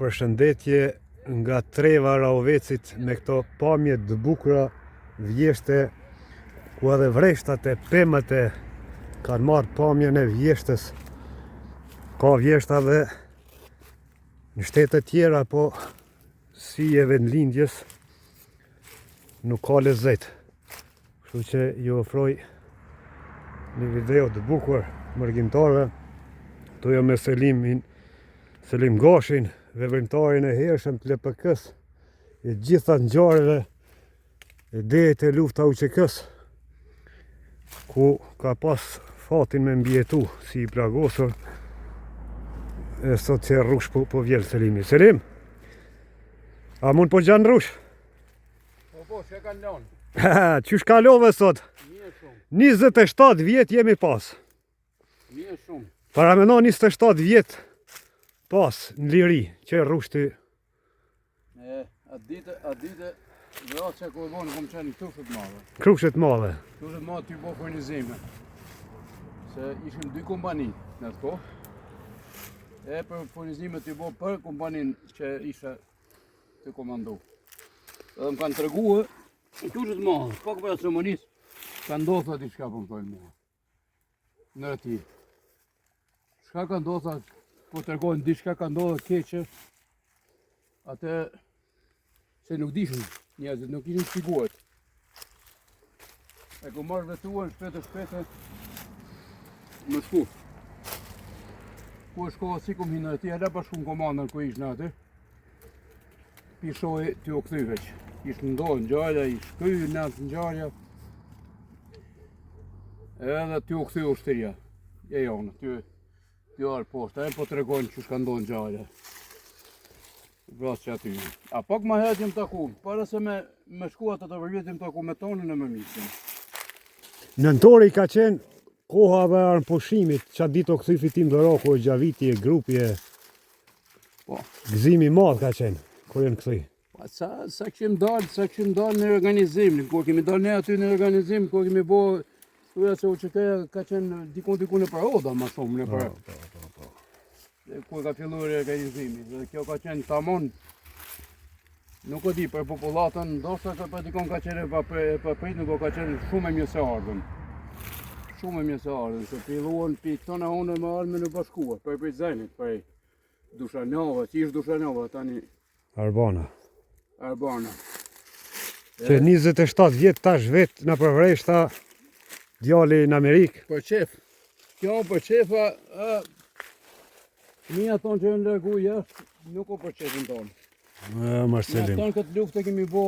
përshëndetje nga Treva Rahovecit me këto pamje të bukura, vjeshte, ku edhe vreshtat e pemët e kanë marrë pamjen e vjeshtës. Ka vjeshta dhe në shtete tjera, po si e vendlindjes nuk ka lezet. Kështu që ju ofroj një video të bukur mërgjimtare. Tu jo me Selim Gashin, veprimtarin e hershëm të LPK-s, e gjitha ngjarjeve e dejët e lufta UÇK-s, ku ka pas fatin me mbjetu si i plagosur. E sot që rrush po vjen Selimi. Selim, a mund po gjanë rrush? Po, që kanë lanë? Qysh kalove sot? Mirë shumë. 27 vjet jemi pas. Mirë shumë. Para mendon 27 vjet pas në liri, që rrushti. A dite, dhe që ku e vonë kom qenë krushet madhe. Krushet madhe. Krushet madhe t'y bo furnizime. Se ishim 2 kompani në të kohë. E për furnizime t'y bo për kompanin që isha të komandu. Edhe më kanë treguë, krushet madhe, pak për ceremonisë, ka ndodhë ati shka për më tojnë mua. Në rëti. Shka ka ndodhë, po të regojnë diçka ka ndodhë keqe, atë se nuk dishën njerëzit, nuk ishin shpiguar. E ku marrë vetuar shpete më shku. Ku e shkova si kom hinë ati, edhe pa shku në komandën ku ishë në atë, pishoj t'ju këthy veç. Ishë ndohë ngjarja, ishë këy në atë ngjarja, edhe t'ju këthy ushtëria. E jonë, t'ju arë poshtë, e po të regojnë që shka ndohë ngjarja. Vrasë që aty. A pak ma herë jem taku, para se me shkuat të vërvjet jem taku me tonën e me miqin. Nëntori ka qenë koha dhe armë pushimit, që ditë o këthy fitim dhe roko, gjaviti e grupi e Po. gëzimi madh ka qenë, kur jenë këthy. Sa këshim dalë në organizim, kur kemi dalë ne aty në organizim, kur kemi bo, thuja se UÇK ka qenë dikun e për oda ma shumë në për. Kur ka filluar organizimi, dhe kjo ka qenë tamon, nuk e di për popullatën, ndoshta se për dikon ka qenë për prit, nuk ka qenë shumë e mjëse ardhën. Shumë e mjëse ardhën, se filluan për tona unë me ardhme në bashkuar, për Prizrenit, për Dushanova, që ishë Dushanova, tani Arbana. Që 27 vjet tash vetë në përvreshta djali në Amerikë. Për qef. Kjo për qefa, mija tonë që në lërgu jashtë, nuk o për qefin tonë. Marcelim. Mija tonë këtë luftë e kemi bo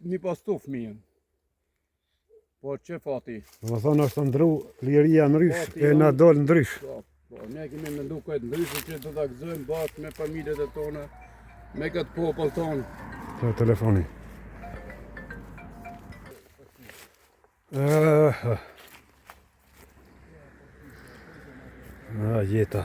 një pastu fëmijën. Po që fati. Më thonë është ndru liria ndrysh e na dol ndrysh. Po, ne kemi mendu këtë ndryshë që do të gëzojmë bashkë me familjet e tona, me këtë popull tonë. Të telefoni. Jeta.